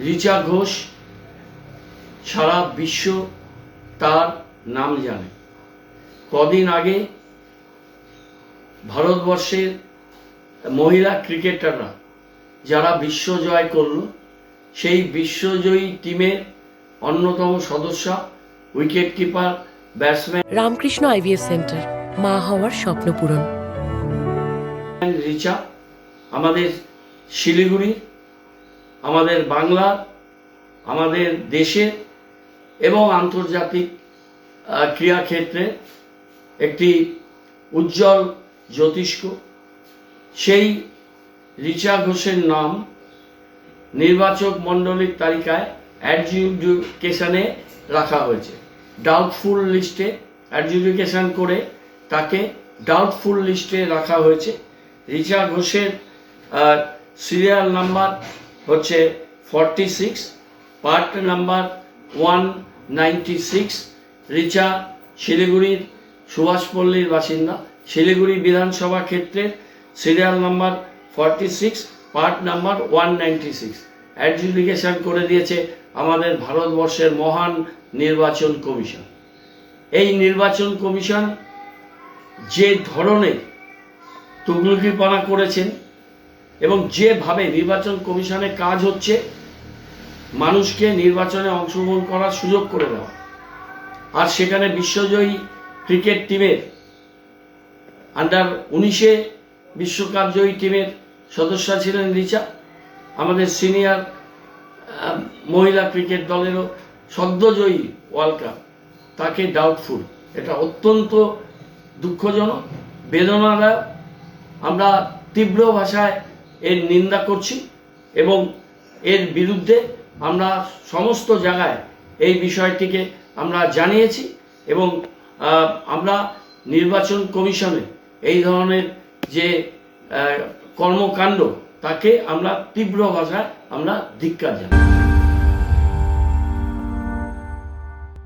রিচা ঘোষ সারা বিশ্ব তার নাম জানে। কদিন আগে ভারতবর্ষের মহিলা ক্রিকেটাররা যারা বিশ্ব জয় করল, সেই বিশ্বজয়ী টিমের অন্যতম সদস্য wicket keeper batsman Ramakrishna IVF centre, মা হওয়ার স্বপ্ন পূরণ। রিচা আমাদের শিলিগুড়ি, আমাদের বাংলার, আমাদের দেশের এবং আন্তর্জাতিক ক্রীড়াক্ষেত্রে একটি উজ্জ্বল জ্যোতিষ্ক। সেই রিচা ঘোষের নাম নির্বাচক মণ্ডলীর তালিকায় অ্যাডজুডিকেশনে রাখা হয়েছে। ডাউটফুল লিস্টে অ্যাডজুডিকেশন করে তাকে ডাউটফুল লিস্টে রাখা হয়েছে। রিচা ঘোষের সিরিয়াল নাম্বার হচ্ছে 46, পার্ট নাম্বার 196। রিচা শিলিগুড়ির সুভাষপল্লীর বাসিন্দা। শিলিগুড়ি বিধানসভা ক্ষেত্রের serial number 46, part number 196 adjudication করে দিয়েছে আমাদের ভারতবর্ষের মহান নির্বাচন কমিশন। এই নির্বাচন কমিশন যে ধরনের তুগলকিপনা করেছেন এবং যেভাবে নির্বাচন কমিশনের কাজ হচ্ছে মানুষকে নির্বাচনে অংশগ্রহণ করার সুযোগ করে দেওয়া, আর সেখানে বিশ্বজয়ী ক্রিকেট টিমের আন্ডার-19 বিশ্বকাপ জয়ী টিমের সদস্য ছিলেন রিচা। আমাদের সিনিয়র মহিলা ক্রিকেট দলেরও সদ্যজয়ী ওয়ার্ল্ড কাপ, তাকে ডাউটফুল। এটা অত্যন্ত দুঃখজনক, বেদনাদায়ক। আমরা তীব্র ভাষায় এর নিন্দা করছি এবং এর বিরুদ্ধে আমরা সমস্ত জায়গায় এই বিষয়টিকে আমরা জানিয়েছি এবং আমরা নির্বাচন কমিশনে এই ধরনের যে কর্মকাণ্ড তাকে আমরা তীব্র ভাষায় আমরা ধিক্কার জানাই।